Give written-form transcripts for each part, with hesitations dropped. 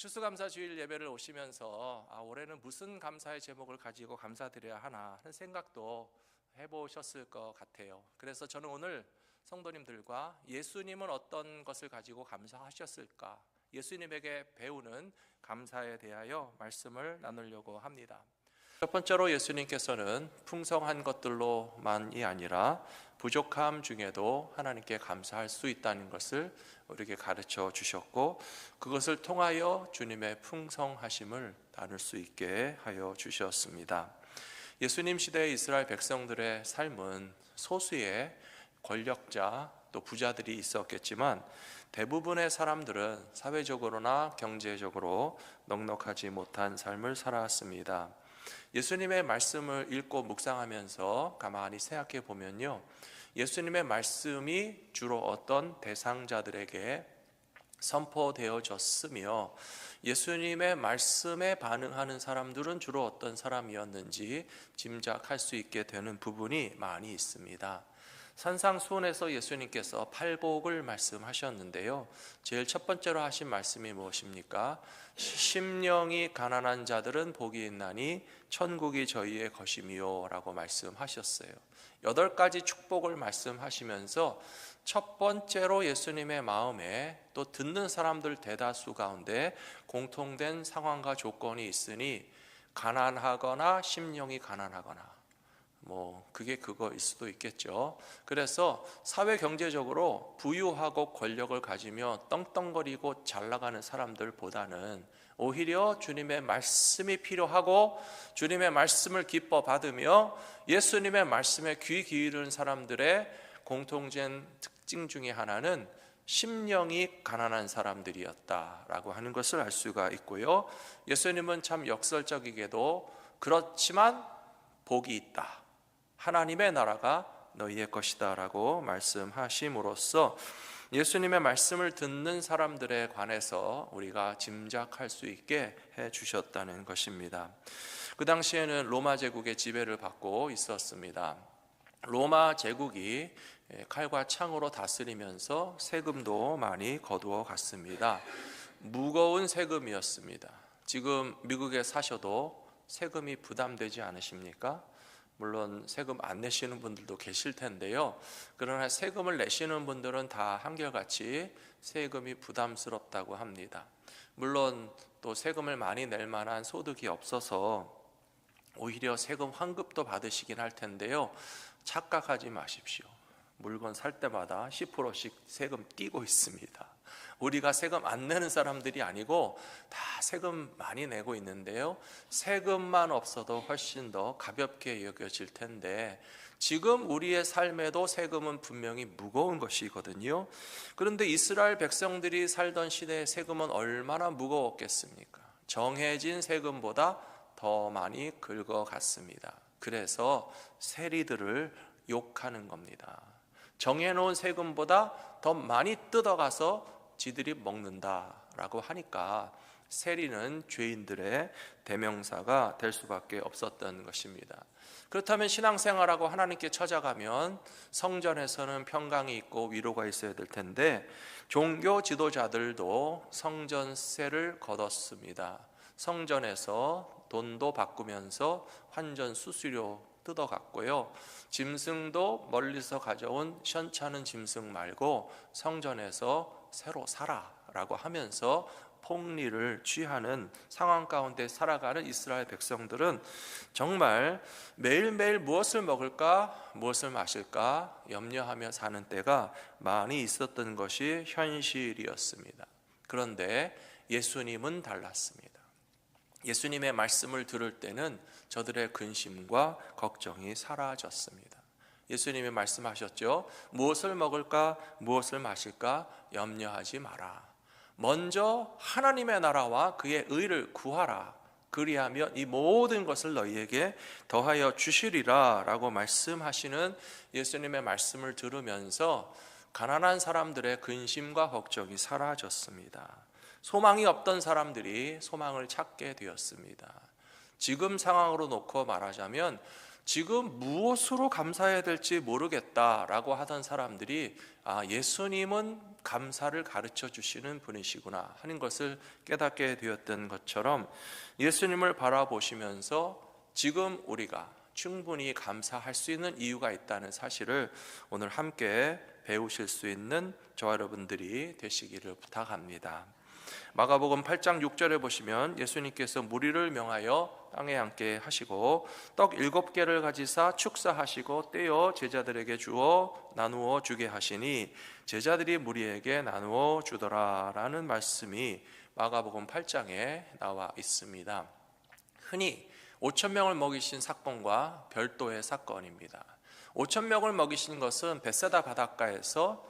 추수감사 주일 예배를 오시면서 올해는 무슨 감사의 제목을 가지고 감사드려야 하나 하는 생각도 해보셨을 것 같아요. 그래서 저는 오늘 성도님들과 예수님은 어떤 것을 가지고 감사하셨을까, 예수님에게 배우는 감사에 대하여 말씀을 나누려고 합니다. 첫 번째로 예수님께서는 풍성한 것들로만이 아니라 부족함 중에도 하나님께 감사할 수 있다는 것을 우리에게 가르쳐 주셨고, 그것을 통하여 주님의 풍성하심을 나눌 수 있게 하여 주셨습니다. 예수님 시대의 이스라엘 백성들의 삶은 소수의 권력자 또 부자들이 있었겠지만 대부분의 사람들은 사회적으로나 경제적으로 넉넉하지 못한 삶을 살아왔습니다. 예수님의 말씀을 읽고 묵상하면서 가만히 생각해 보면요, 예수님의 말씀이 주로 어떤 대상자들에게 선포되어졌으며 예수님의 말씀에 반응하는 사람들은 주로 어떤 사람이었는지 짐작할 수 있게 되는 부분이 많이 있습니다. 산상수훈에서 예수님께서 팔복을 말씀하셨는데요, 제일 첫 번째로 하신 말씀이 무엇입니까? 심령이 가난한 자들은 복이 있나니 천국이 저희의 것이미요 라고 말씀하셨어요. 8가지 축복을 말씀하시면서 첫 번째로 예수님의 마음에 또 듣는 사람들 대다수 가운데 공통된 상황과 조건이 있으니 가난하거나 심령이 가난하거나 그게 그거일 수도 있겠죠. 그래서 사회 경제적으로 부유하고 권력을 가지며 떵떵거리고 잘 나가는 사람들보다는 오히려 주님의 말씀이 필요하고 주님의 말씀을 기뻐 받으며 예수님의 말씀에 귀 기울이는 사람들의 공통된 특징 중에 하나는 심령이 가난한 사람들이었다라고 하는 것을 알 수가 있고요. 예수님은 참 역설적이게도 그렇지만 복이 있다, 하나님의 나라가 너희의 것이다 라고 말씀하심으로써 예수님의 말씀을 듣는 사람들에 관해서 우리가 짐작할 수 있게 해주셨다는 것입니다. 그 당시에는 로마 제국의 지배를 받고 있었습니다. 로마 제국이 칼과 창으로 다스리면서 세금도 많이 거두어 갔습니다. 무거운 세금이었습니다. 지금 미국에 사셔도 세금이 부담되지 않으십니까? 물론 세금 안 내시는 분들도 계실 텐데요, 그러나 세금을 내시는 분들은 다 한결같이 세금이 부담스럽다고 합니다. 물론 또 세금을 많이 낼 만한 소득이 없어서 오히려 세금 환급도 받으시긴 할 텐데요, 착각하지 마십시오. 물건 살 때마다 10%씩 세금 띄고 있습니다. 우리가 세금 안 내는 사람들이 아니고 다 세금 많이 내고 있는데요, 세금만 없어도 훨씬 더 가볍게 여겨질 텐데 지금 우리의 삶에도 세금은 분명히 무거운 것이거든요. 그런데 이스라엘 백성들이 살던 시대의 세금은 얼마나 무거웠겠습니까? 정해진 세금보다 더 많이 긁어갔습니다. 그래서 세리들을 욕하는 겁니다. 정해놓은 세금보다 더 많이 뜯어가서 지들이 먹는다라고 하니까 세리는 죄인들의 대명사가 될 수밖에 없었던 것입니다. 그렇다면 신앙생활하고 하나님께 찾아가면 성전에서는 평강이 있고 위로가 있어야 될 텐데 종교 지도자들도 성전세를 걷었습니다. 성전에서 돈도 바꾸면서 환전 수수료 뜯어갔고요, 짐승도 멀리서 가져온 시원찮은 짐승 말고 성전에서 새로 사라 라고 하면서 폭리를 취하는 상황 가운데 살아가는 이스라엘 백성들은 정말 매일매일 무엇을 먹을까 무엇을 마실까 염려하며 사는 때가 많이 있었던 것이 현실이었습니다. 그런데 예수님은 달랐습니다. 예수님의 말씀을 들을 때는 저들의 근심과 걱정이 사라졌습니다. 예수님이 말씀하셨죠. 무엇을 먹을까 무엇을 마실까 염려하지 마라. 먼저 하나님의 나라와 그의 의를 구하라. 그리하면 이 모든 것을 너희에게 더하여 주시리라 라고 말씀하시는 예수님의 말씀을 들으면서 가난한 사람들의 근심과 걱정이 사라졌습니다. 소망이 없던 사람들이 소망을 찾게 되었습니다. 지금 상황으로 놓고 말하자면 지금 무엇으로 감사해야 될지 모르겠다라고 하던 사람들이 예수님은 감사를 가르쳐 주시는 분이시구나 하는 것을 깨닫게 되었던 것처럼, 예수님을 바라보시면서 지금 우리가 충분히 감사할 수 있는 이유가 있다는 사실을 오늘 함께 배우실 수 있는 저와 여러분들이 되시기를 부탁합니다. 마가복음 8장 6절에 보시면 예수님께서 무리를 명하여 땅에 앉게 하시고 떡 7개를 가지사 축사하시고 떼어 제자들에게 주어 나누어 주게 하시니 제자들이 무리에게 나누어 주더라 라는 말씀이 마가복음 8장에 나와 있습니다. 흔히 5,000명을 먹이신 사건과 별도의 사건입니다. 5,000명을 먹이신 것은 벳세다 바닷가에서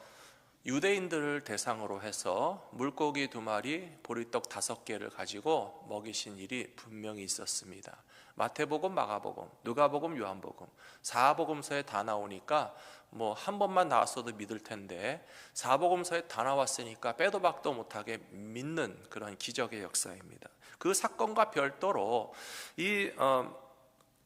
유대인들을 대상으로 해서 물고기 2마리, 보리떡 5개를 가지고 먹이신 일이 분명히 있었습니다. 마태복음, 마가복음, 누가복음, 요한복음 4복음서에 다 나오니까 한 번만 나왔어도 믿을 텐데 4복음서에 다 나왔으니까 빼도 박도 못하게 믿는 그런 기적의 역사입니다. 그 사건과 별도로 이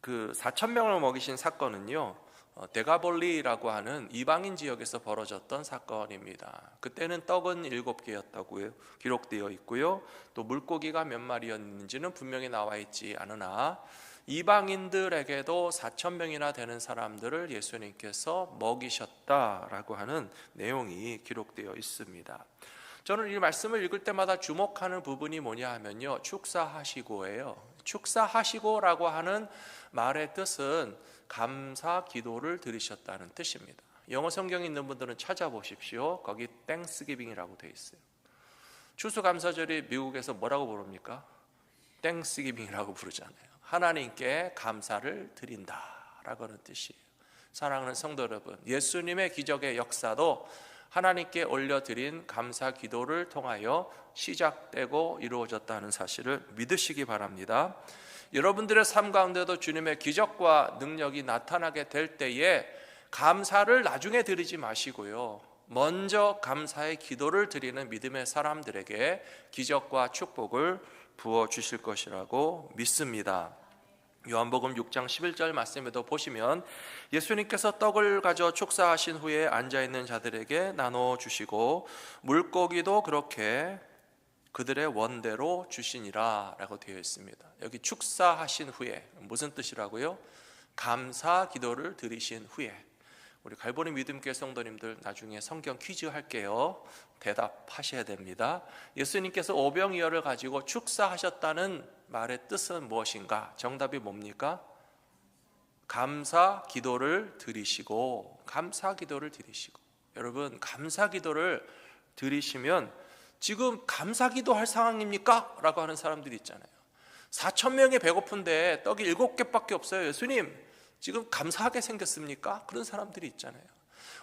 4,000명을 먹이신 사건은요, 데가볼리라고 하는 이방인 지역에서 벌어졌던 사건입니다. 그때는 떡은 7개였다고 기록되어 있고요, 또 물고기가 몇 마리였는지는 분명히 나와 있지 않으나 이방인들에게도 4,000명이나 되는 사람들을 예수님께서 먹이셨다라고 하는 내용이 기록되어 있습니다. 저는 이 말씀을 읽을 때마다 주목하는 부분이 뭐냐 하면요, 축사하시고예요. 축사하시고라고 하는 말의 뜻은 감사 기도를 드리셨다는 뜻입니다. 영어 성경 있는 분들은 찾아보십시오. 거기 땡스기빙이라고 되어 있어요. 추수감사절이 미국에서 뭐라고 부릅니까? 땡스기빙이라고 부르잖아요. 하나님께 감사를 드린다라고 하는 뜻이에요. 사랑하는 성도 여러분, 예수님의 기적의 역사도 하나님께 올려드린 감사 기도를 통하여 시작되고 이루어졌다는 사실을 믿으시기 바랍니다. 여러분들의 삶 가운데도 주님의 기적과 능력이 나타나게 될 때에 감사를 나중에 드리지 마시고요, 먼저 감사의 기도를 드리는 믿음의 사람들에게 기적과 축복을 부어주실 것이라고 믿습니다. 요한복음 6장 11절 말씀에도 보시면 예수님께서 떡을 가져 축사하신 후에 앉아있는 자들에게 나눠 주시고 물고기도 그렇게 그들의 원대로 주시니라 라고 되어 있습니다. 여기 축사하신 후에 무슨 뜻이라고요? 감사 기도를 드리신 후에. 우리 갈보리 믿음교회 성도님들 나중에 성경 퀴즈 할게요. 대답하셔야 됩니다. 예수님께서 오병이어를 가지고 축사하셨다는 말의 뜻은 무엇인가? 정답이 뭡니까? 감사 기도를 드리시고, 감사 기도를 드리시고. 여러분, 감사 기도를 드리시면 지금 감사 기도할 상황입니까? 라고 하는 사람들이 있잖아요. 4,000명이 배고픈데 떡이 7개밖에 없어요. 예수님, 지금 감사하게 생겼습니까? 그런 사람들이 있잖아요.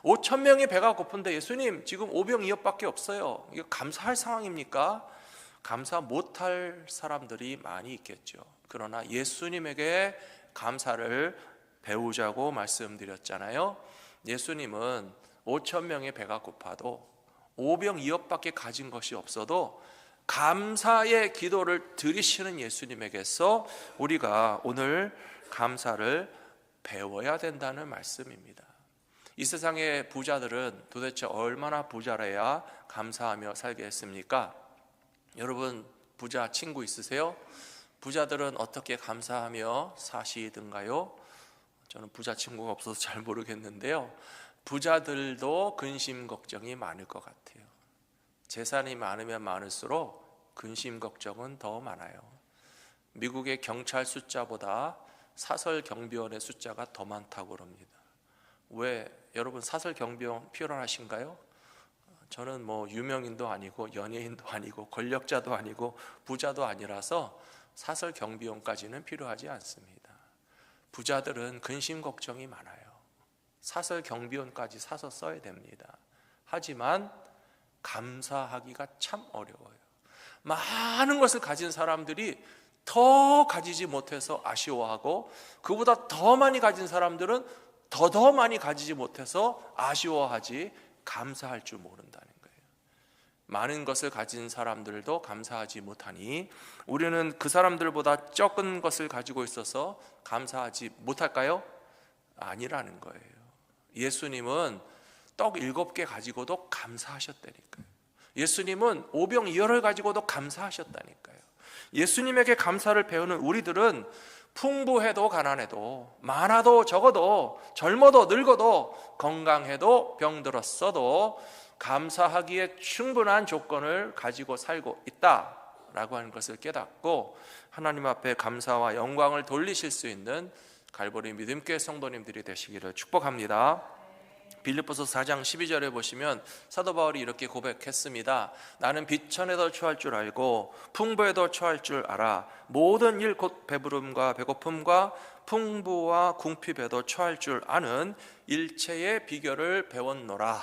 5,000명이 배가 고픈데 예수님, 지금 오병이어밖에 없어요. 이거 감사할 상황입니까? 감사 못할 사람들이 많이 있겠죠. 그러나 예수님에게 감사를 배우자고 말씀드렸잖아요. 예수님은 5,000명의 배가 고파도 오병이어밖에 가진 것이 없어도 감사의 기도를 드리시는 예수님에게서 우리가 오늘 감사를 배워야 된다는 말씀입니다. 이 세상의 부자들은 도대체 얼마나 부자라야 감사하며 살겠습니까? 여러분, 부자 친구 있으세요? 부자들은 어떻게 감사하며 사시든가요? 저는 부자 친구가 없어서 잘 모르겠는데요, 부자들도 근심 걱정이 많을 것 같아요. 재산이 많으면 많을수록 근심 걱정은 더 많아요. 미국의 경찰 숫자보다 사설 경비원의 숫자가 더 많다고 그럽니다. 왜? 여러분, 사설 경비원 필요하신가요? 저는 유명인도 아니고 연예인도 아니고 권력자도 아니고 부자도 아니라서 사설 경비원까지는 필요하지 않습니다. 부자들은 근심 걱정이 많아요. 사설 경비원까지 사서 써야 됩니다. 하지만 감사하기가 참 어려워요. 많은 것을 가진 사람들이 더 가지지 못해서 아쉬워하고, 그보다 더 많이 가진 사람들은 더 많이 가지지 못해서 아쉬워하지 감사할 줄 모른다는 거예요. 많은 것을 가진 사람들도 감사하지 못하니 우리는 그 사람들보다 적은 것을 가지고 있어서 감사하지 못할까요? 아니라는 거예요. 예수님은 떡 7개 가지고도 감사하셨다니까요. 예수님은 오병이어를 가지고도 감사하셨다니까요. 예수님에게 감사를 배우는 우리들은 풍부해도 가난해도, 많아도 적어도, 젊어도 늙어도, 건강해도 병들었어도 감사하기에 충분한 조건을 가지고 살고 있다라고 하는 것을 깨닫고 하나님 앞에 감사와 영광을 돌리실 수 있는 갈보리 믿음교회 성도님들이 되시기를 축복합니다. 빌립보서 4장 12절에 보시면 사도 바울이 이렇게 고백했습니다. 나는 비천에도 처할 줄 알고 풍부에도 처할 줄 알아. 모든 일 곧 배부름과 배고픔과 풍부와 궁핍에도 처할 줄 아는 일체의 비결을 배웠노라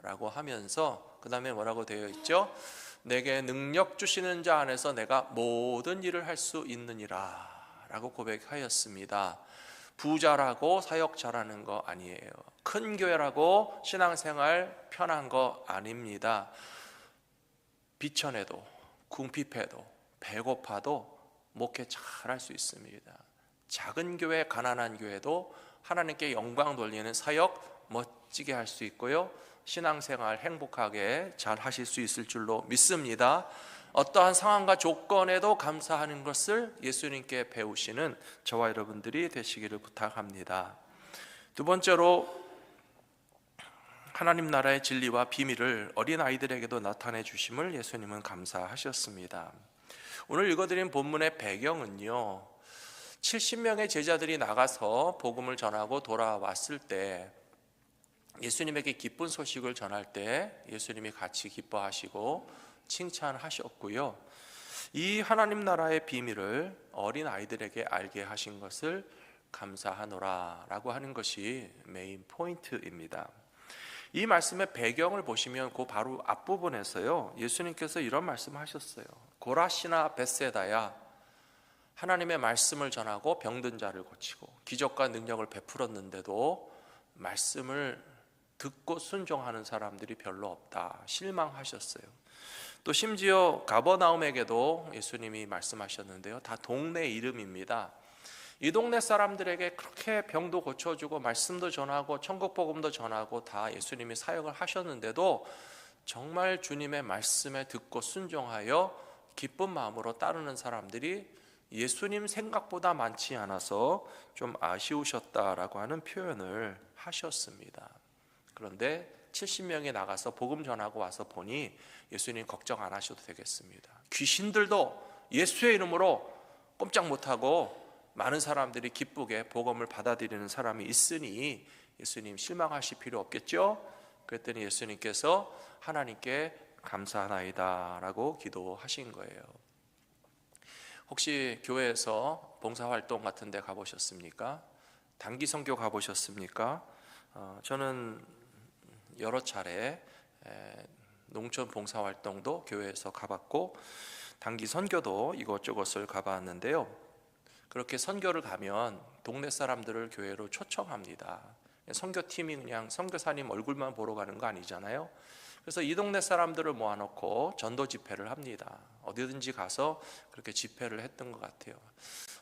라고 하면서 그 다음에 뭐라고 되어 있죠? 내게 능력 주시는 자 안에서 내가 모든 일을 할 수 있느니라 라고 고백하였습니다. 부자라고 사역 잘하는 거 아니에요. 큰 교회라고 신앙생활 편한 거 아닙니다. 비천해도 궁핍해도 배고파도 목회 잘할 수 있습니다. 작은 교회, 가난한 교회도 하나님께 영광 돌리는 사역 멋지게 할 수 있고요, 신앙생활 행복하게 잘 하실 수 있을 줄로 믿습니다. 어떠한 상황과 조건에도 감사하는 것을 예수님께 배우시는 저와 여러분들이 되시기를 부탁합니다. 두 번째로 하나님 나라의 진리와 비밀을 어린아이들에게도 나타내 주심을 예수님은 감사하셨습니다. 오늘 읽어드린 본문의 배경은요, 70명의 제자들이 나가서 복음을 전하고 돌아왔을 때 예수님에게 기쁜 소식을 전할 때 예수님이 같이 기뻐하시고 칭찬하셨고요, 이 하나님 나라의 비밀을 어린 아이들에게 알게 하신 것을 감사하노라 라고 하는 것이 메인 포인트입니다. 이 말씀의 배경을 보시면 그 바로 앞부분에서요, 예수님께서 이런 말씀을 하셨어요. 고라시나 벳세다야, 하나님의 말씀을 전하고 병든 자를 고치고 기적과 능력을 베풀었는데도 말씀을 듣고 순종하는 사람들이 별로 없다, 실망하셨어요. 또 심지어 가버나움에게도 예수님이 말씀하셨는데요, 다 동네 이름입니다. 이 동네 사람들에게 그렇게 병도 고쳐주고 말씀도 전하고 천국복음도 전하고 다 예수님이 사역을 하셨는데도 정말 주님의 말씀에 듣고 순종하여 기쁜 마음으로 따르는 사람들이 예수님 생각보다 많지 않아서 좀 아쉬우셨다라고 하는 표현을 하셨습니다. 그런데 70명이 나가서 복음 전하고 와서 보니 예수님 걱정 안 하셔도 되겠습니다. 귀신들도 예수의 이름으로 꼼짝 못하고 많은 사람들이 기쁘게 복음을 받아들이는 사람이 있으니 예수님 실망하실 필요 없겠죠? 그랬더니 예수님께서 하나님께 감사하나이다 라고 기도하신 거예요. 혹시 교회에서 봉사활동 같은 데 가보셨습니까? 단기 선교 가보셨습니까? 저는 여러 차례 농촌 봉사활동도 교회에서 가봤고 단기 선교도 이것저것을 가봤는데요, 그렇게 선교를 가면 동네 사람들을 교회로 초청합니다. 선교팀이 그냥 선교사님 얼굴만 보러 가는 거 아니잖아요. 그래서 이 동네 사람들을 모아놓고 전도 집회를 합니다. 어디든지 가서 그렇게 집회를 했던 것 같아요.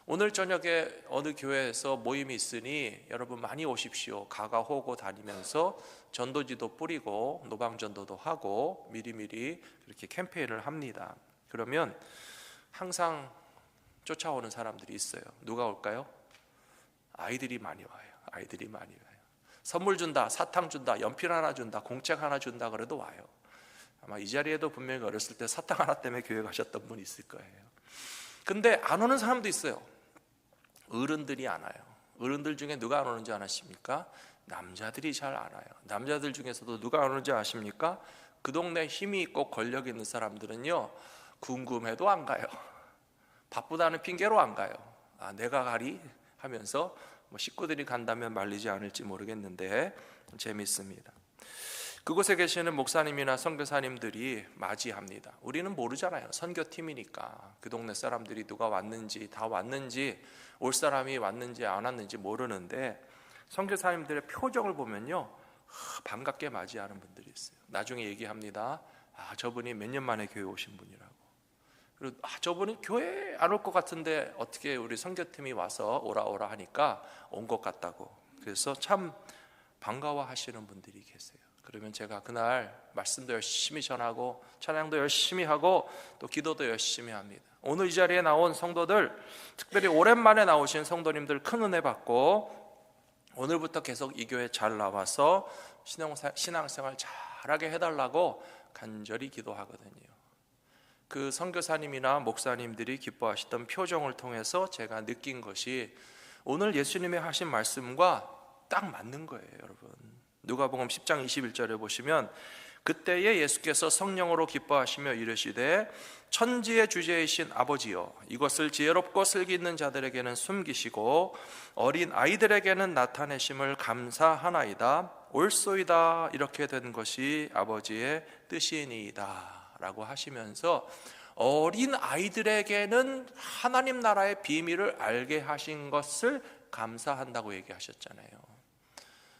오늘 저녁에 어느 교회에서 모임이 있으니 여러분 많이 오십시오. 가가호고 다니면서 전도지도 뿌리고 노방전도도 하고 미리미리 그렇게 캠페인을 합니다. 그러면 항상 쫓아오는 사람들이 있어요. 누가 올까요? 아이들이 많이 와요. 아이들이 많이 와요. 선물 준다, 사탕 준다, 연필 하나 준다, 공책 하나 준다 그래도 와요. 아마 이 자리에도 분명히 어렸을 때 사탕 하나 때문에 교회 가셨던 분 있을 거예요. 근데 안 오는 사람도 있어요. 어른들이 안 와요. 어른들 중에 누가 안 오는지 아십니까? 남자들이 잘 안 와요. 남자들 중에서도 누가 안 오는지 아십니까? 그 동네 힘이 있고 권력 있는 사람들은요, 궁금해도 안 가요. 바쁘다는 핑계로 안 가요. 아, 내가 가리 하면서 식구들이 간다면 말리지 않을지 모르겠는데 재밌습니다. 그곳에 계시는 목사님이나 선교사님들이 맞이합니다. 우리는 모르잖아요. 선교팀이니까 그 동네 사람들이 누가 왔는지, 다 왔는지, 올 사람이 왔는지 안 왔는지 모르는데 선교사님들의 표정을 보면요, 반갑게 맞이하는 분들이 있어요. 나중에 얘기합니다. 아, 저분이 몇 년 만에 교회 오신 분이라고. 그리고 저분은 교회 안 올 것 같은데 어떻게 우리 선교팀이 와서 오라 하니까 온 것 같다고. 그래서 참 반가워하시는 분들이 계세요. 그러면 제가 그날 말씀도 열심히 전하고 찬양도 열심히 하고 또 기도도 열심히 합니다. 오늘 이 자리에 나온 성도들, 특별히 오랜만에 나오신 성도님들 큰 은혜 받고 오늘부터 계속 이 교회 잘 나와서 신앙생활 잘하게 해달라고 간절히 기도하거든요. 그 선교사님이나 목사님들이 기뻐하시던 표정을 통해서 제가 느낀 것이 오늘 예수님이 하신 말씀과 딱 맞는 거예요, 여러분. 누가복음 10장 21절에 보시면 그때에 예수께서 성령으로 기뻐하시며 이르시되 천지의 주제이신 아버지여, 이것을 지혜롭고 슬기 있는 자들에게는 숨기시고 어린 아이들에게는 나타내심을 감사하나이다. 옳소이다. 이렇게 된 것이 아버지의 뜻이니이다 라고 하시면서 어린 아이들에게는 하나님 나라의 비밀을 알게 하신 것을 감사한다고 얘기하셨잖아요.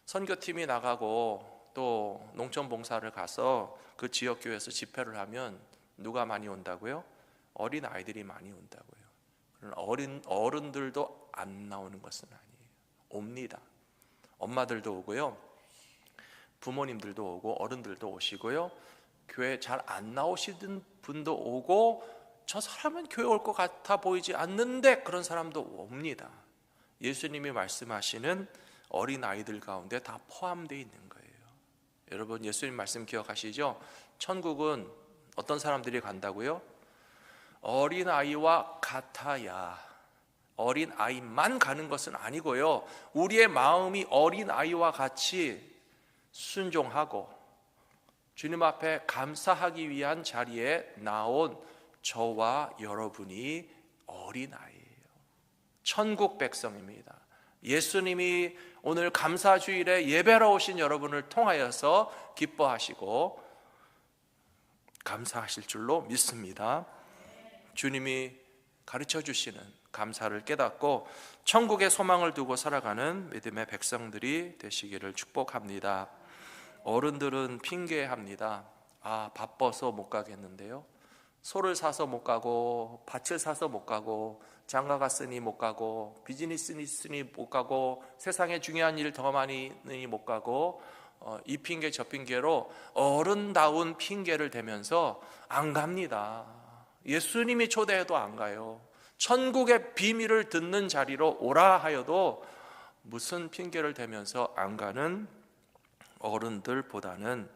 선교팀이 나가고 또 농촌봉사를 가서 그 지역교회에서 집회를 하면 누가 많이 온다고요? 어린 아이들이 많이 온다고요. 어른들도 안 나오는 것은 아니에요. 옵니다. 엄마들도 오고요, 부모님들도 오고 어른들도 오시고요, 교회 잘 안 나오시던 분도 오고, 저 사람은 교회 올 것 같아 보이지 않는데 그런 사람도 옵니다. 예수님이 말씀하시는 어린 아이들 가운데 다 포함되어 있는 거예요. 여러분, 예수님 말씀 기억하시죠? 천국은 어떤 사람들이 간다고요? 어린 아이와 같아야. 어린 아이만 가는 것은 아니고요, 우리의 마음이 어린 아이와 같이 순종하고 주님 앞에 감사하기 위한 자리에 나온 저와 여러분이 어린 아이예요. 천국 백성입니다. 예수님이 오늘 감사주일에 예배하러 오신 여러분을 통하여서 기뻐하시고 감사하실 줄로 믿습니다. 주님이 가르쳐 주시는 감사를 깨닫고 천국의 소망을 두고 살아가는 믿음의 백성들이 되시기를 축복합니다. 어른들은 핑계합니다. 바빠서 못 가겠는데요, 소를 사서 못 가고 밭을 사서 못 가고 장가가 쓰니 못 가고 비즈니스 있으니 못 가고 세상에 중요한 일 더 많이 못 가고, 이 핑계 저 핑계로 어른다운 핑계를 대면서 안 갑니다. 예수님이 초대해도 안 가요. 천국의 비밀을 듣는 자리로 오라 하여도 무슨 핑계를 대면서 안 가는 어른들보다는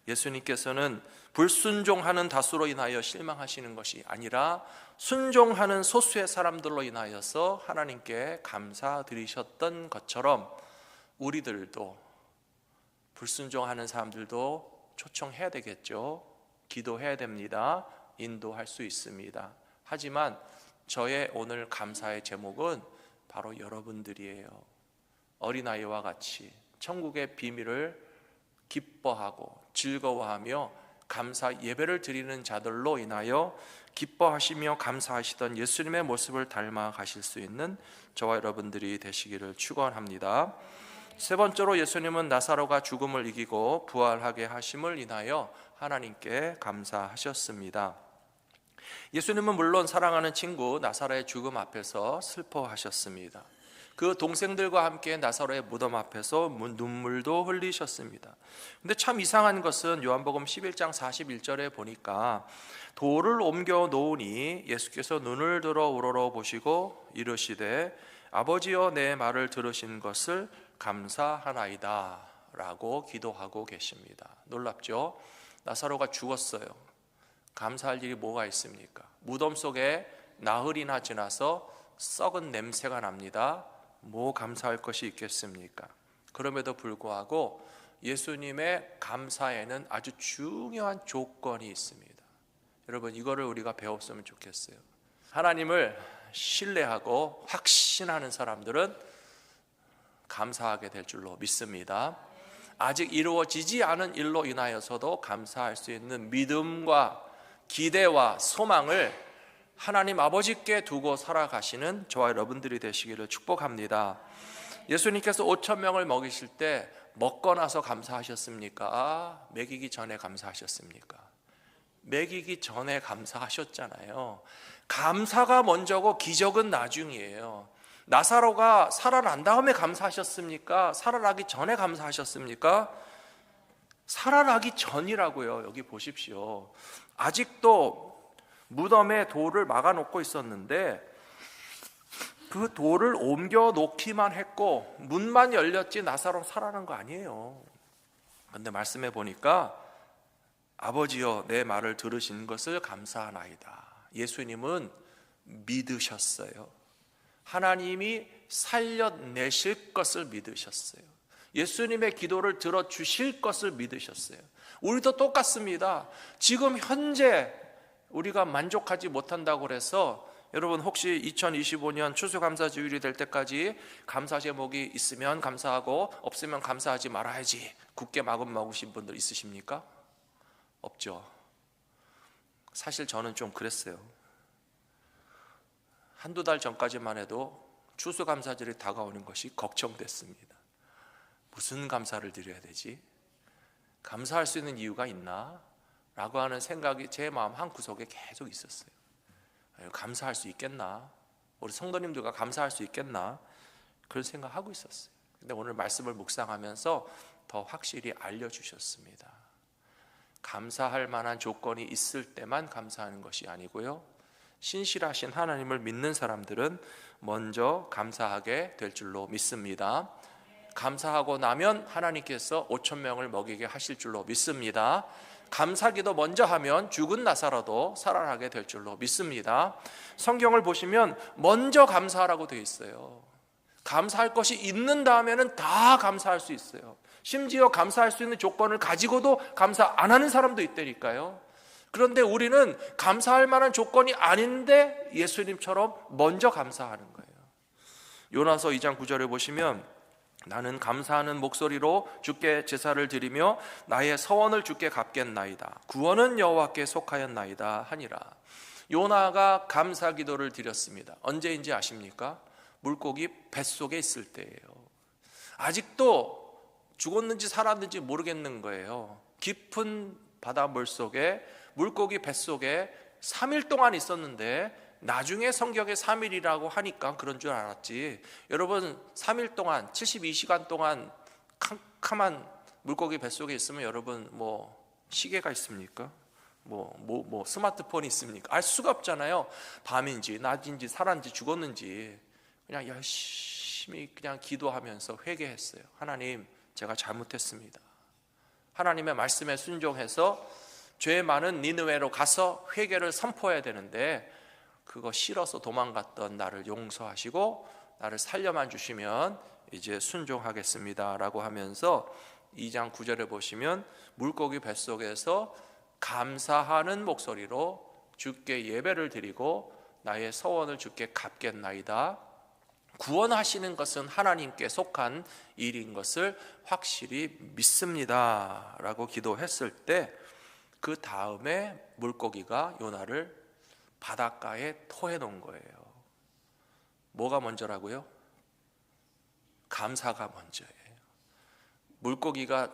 예수님께서는 불순종하는 다수로 인하여 실망하시는 것이 아니라 순종하는 소수의 사람들로 인하여서 하나님께 감사드리셨던 것처럼 우리들도 불순종하는 사람들도 초청해야 되겠죠. 기도해야 됩니다. 인도할 수 있습니다. 하지만 저의 오늘 감사의 제목은 바로 여러분들이에요. 어린아이와 같이 천국의 비밀을 기뻐하고 즐거워하며 감사 예배를 드리는 자들로 인하여 기뻐하시며 감사하시던 예수님의 모습을 닮아 가실 수 있는 저와 여러분들이 되시기를 축원합니다. 세 번째로, 예수님은 나사로가 죽음을 이기고 부활하게 하심을 인하여 하나님께 감사하셨습니다. 예수님은 물론 사랑하는 친구 나사로의 죽음 앞에서 슬퍼하셨습니다. 그 동생들과 함께 나사로의 무덤 앞에서 눈물도 흘리셨습니다. 근데 참 이상한 것은 요한복음 11장 41절에 보니까 돌을 옮겨 놓으니 예수께서 눈을 들어 우러러 보시고 이르시되 아버지여, 내 말을 들으신 것을 감사하나이다 라고 기도하고 계십니다. 놀랍죠? 나사로가 죽었어요. 감사할 일이 뭐가 있습니까? 무덤 속에 나흘이나 지나서 썩은 냄새가 납니다. 뭐 감사할 것이 있겠습니까? 그럼에도 불구하고 예수님의 감사에는 아주 중요한 조건이 있습니다. 여러분, 이거를 우리가 배웠으면 좋겠어요. 하나님을 신뢰하고 확신하는 사람들은 감사하게 될 줄로 믿습니다. 아직 이루어지지 않은 일로 인하여서도 감사할 수 있는 믿음과 기대와 소망을 하나님 아버지께 두고 살아가시는 저와 여러분들이 되시기를 축복합니다. 예수님께서 5,000명을 먹이실 때 먹고 나서 감사하셨습니까? 먹이기 전에 감사하셨습니까? 먹이기 전에 감사하셨잖아요. 감사가 먼저고 기적은 나중이에요. 나사로가 살아난 다음에 감사하셨습니까? 살아나기 전에 감사하셨습니까? 살아나기 전이라고요. 여기 보십시오. 아직도 무덤에 돌을 막아놓고 있었는데 그 돌을 옮겨 놓기만 했고 문만 열렸지 나사로 살아난 거 아니에요. 그런데 말씀해 보니까 아버지여 내 말을 들으신 것을 감사하나이다. 예수님은 믿으셨어요. 하나님이 살려내실 것을 믿으셨어요. 예수님의 기도를 들어주실 것을 믿으셨어요. 우리도 똑같습니다. 지금 현재 우리가 만족하지 못한다고 해서 여러분 혹시 2025년 추수감사주일이 될 때까지 감사 제목이 있으면 감사하고 없으면 감사하지 말아야지 굳게 마음 먹으신 분들 있으십니까? 없죠. 사실 저는 좀 그랬어요. 한두 달 전까지만 해도 추수감사절이 다가오는 것이 걱정됐습니다. 무슨 감사를 드려야 되지? 감사할 수 있는 이유가 있나? 라고 하는 생각이 제 마음 한구석에 계속 있었어요. 감사할 수 있겠나? 우리 성도님들과 감사할 수 있겠나? 그런 생각하고 있었어요. 근데 오늘 말씀을 묵상하면서 더 확실히 알려주셨습니다. 감사할 만한 조건이 있을 때만 감사하는 것이 아니고요, 신실하신 하나님을 믿는 사람들은 먼저 감사하게 될 줄로 믿습니다. 감사하고 나면 하나님께서 5,000명을 먹이게 하실 줄로 믿습니다. 감사기도 먼저 하면 죽은 나사로도 살아나게 될 줄로 믿습니다. 성경을 보시면 먼저 감사하라고 되어 있어요. 감사할 것이 있는 다음에는 다 감사할 수 있어요. 심지어 감사할 수 있는 조건을 가지고도 감사 안 하는 사람도 있다니까요. 그런데 우리는 감사할 만한 조건이 아닌데 예수님처럼 먼저 감사하는 거예요. 요나서 2장 9절에 보시면 나는 감사하는 목소리로 주께 제사를 드리며 나의 서원을 주께 갚겠나이다. 구원은 여호와께 속하였나이다 하니라. 요나가 감사 기도를 드렸습니다. 언제인지 아십니까? 물고기 뱃속에 있을 때예요. 아직도 죽었는지 살았는지 모르겠는 거예요. 깊은 바닷물 속에 물고기 뱃속에 3일 동안 있었는데 나중에 성경에 3일이라고 하니까 그런 줄 알았지. 여러분 3일 동안 72시간 동안 캄캄한 물고기 뱃속에 있으면 여러분 뭐 시계가 있습니까? 뭐 스마트폰이 있습니까? 알 수가 없잖아요. 밤인지 낮인지 살았는지 죽었는지. 그냥 열심히 그냥 기도하면서 회개했어요. 하나님 제가 잘못했습니다. 하나님의 말씀에 순종해서 죄 많은 니느웨로 가서 회개를 선포해야 되는데 그거 싫어서 도망갔던 나를 용서하시고 나를 살려만 주시면 이제 순종하겠습니다 라고 하면서 2장 9절에 보시면 물고기 뱃속에서 감사하는 목소리로 주께 예배를 드리고 나의 서원을 주께 갚겠나이다. 구원하시는 것은 하나님께 속한 일인 것을 확실히 믿습니다 라고 기도했을 때 그 다음에 물고기가 요나를 바닷가에 토해 놓은 거예요. 뭐가 먼저라고요? 감사가 먼저예요. 물고기가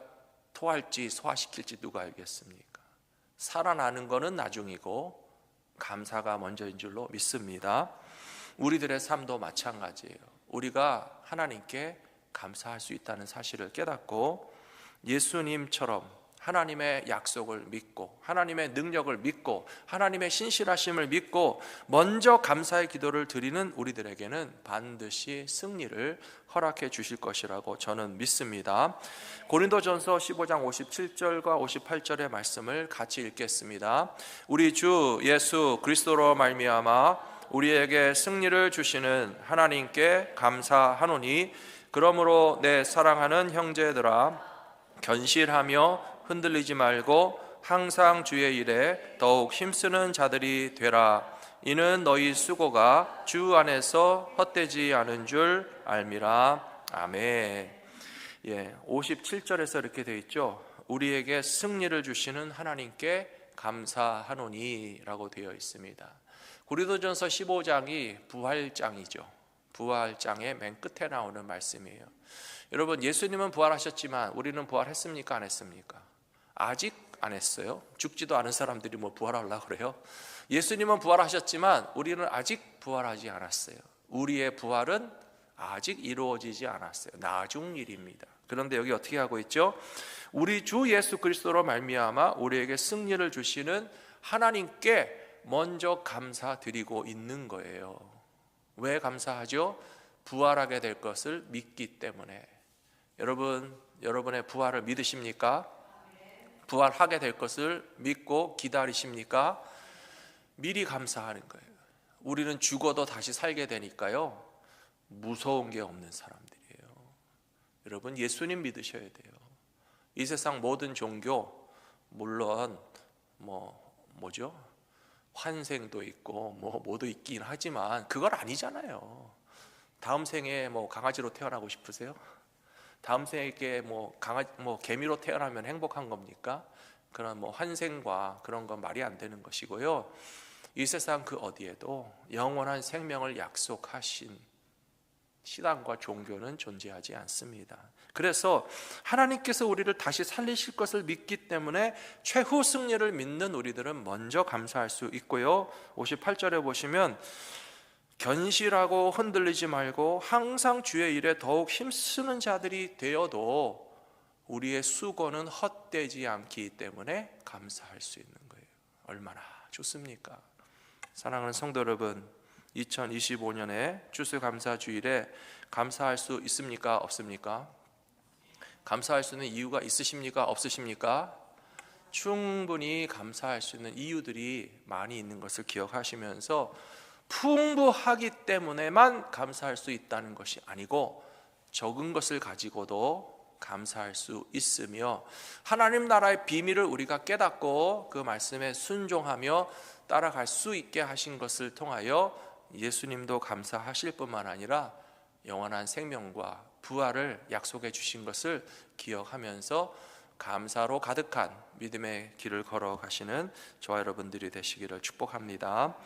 토할지 소화시킬지 누가 알겠습니까? 살아나는 거는 나중이고 감사가 먼저인 줄로 믿습니다. 우리들의 삶도 마찬가지예요. 우리가 하나님께 감사할 수 있다는 사실을 깨닫고 예수님처럼 하나님의 약속을 믿고 하나님의 능력을 믿고 하나님의 신실하심을 믿고 먼저 감사의 기도를 드리는 우리들에게는 반드시 승리를 허락해 주실 것이라고 저는 믿습니다. 고린도전서 15장 57절과 58절의 말씀을 같이 읽겠습니다. 우리 주 예수 그리스도로 말미암아 우리에게 승리를 주시는 하나님께 감사하노니 그러므로 내 사랑하는 형제들아 견실하며 흔들리지 말고 항상 주의 일에 더욱 힘쓰는 자들이 되라. 이는 너희 수고가 주 안에서 헛되지 않은 줄 알미라. 아멘. 57절에서 이렇게 되어 있죠. 우리에게 승리를 주시는 하나님께 감사하노니 라고 되어 있습니다. 고린도전서 15장이 부활장이죠. 부활장의 맨 끝에 나오는 말씀이에요. 여러분 예수님은 부활하셨지만 우리는 부활했습니까? 안 했습니까? 아직 안 했어요. 죽지도 않은 사람들이 뭐 부활하려고 그래요? 예수님은 부활하셨지만 우리는 아직 부활하지 않았어요. 우리의 부활은 아직 이루어지지 않았어요. 나중 일입니다. 그런데 여기 어떻게 하고 있죠? 우리 주 예수 그리스도로 말미암아 우리에게 승리를 주시는 하나님께 먼저 감사드리고 있는 거예요. 왜 감사하죠? 부활하게 될 것을 믿기 때문에. 여러분의 부활을 믿으십니까? 부활하게 될 것을 믿고 기다리십니까? 미리 감사하는 거예요. 우리는 죽어도 다시 살게 되니까요, 무서운 게 없는 사람들이에요. 여러분, 예수님 믿으셔야 돼요. 이 세상 모든 종교, 물론 환생도 있고 뭐도 있긴 하지만 그건 아니잖아요. 다음 생에 강아지로 태어나고 싶으세요? 다음 생에 개미로 태어나면 행복한 겁니까? 그런 환생과 그런 건 말이 안 되는 것이고요. 이 세상 그 어디에도 영원한 생명을 약속하신 신앙과 종교는 존재하지 않습니다. 그래서 하나님께서 우리를 다시 살리실 것을 믿기 때문에 최후 승리를 믿는 우리들은 먼저 감사할 수 있고요. 58절에 보시면 견실하고 흔들리지 말고 항상 주의 일에 더욱 힘쓰는 자들이 되어도 우리의 수고는 헛되지 않기 때문에 감사할 수 있는 거예요. 얼마나 좋습니까? 사랑하는 성도 여러분, 2025년에 추수감사주일에 감사할 수 있습니까? 없습니까? 감사할 수 있는 이유가 있으십니까? 없으십니까? 충분히 감사할 수 있는 이유들이 많이 있는 것을 기억하시면서 풍부하기 때문에만 감사할 수 있다는 것이 아니고 적은 것을 가지고도 감사할 수 있으며 하나님 나라의 비밀을 우리가 깨닫고 그 말씀에 순종하며 따라갈 수 있게 하신 것을 통하여 예수님도 감사하실 뿐만 아니라 영원한 생명과 부활을 약속해 주신 것을 기억하면서 감사로 가득한 믿음의 길을 걸어가시는 저와 여러분들이 되시기를 축복합니다.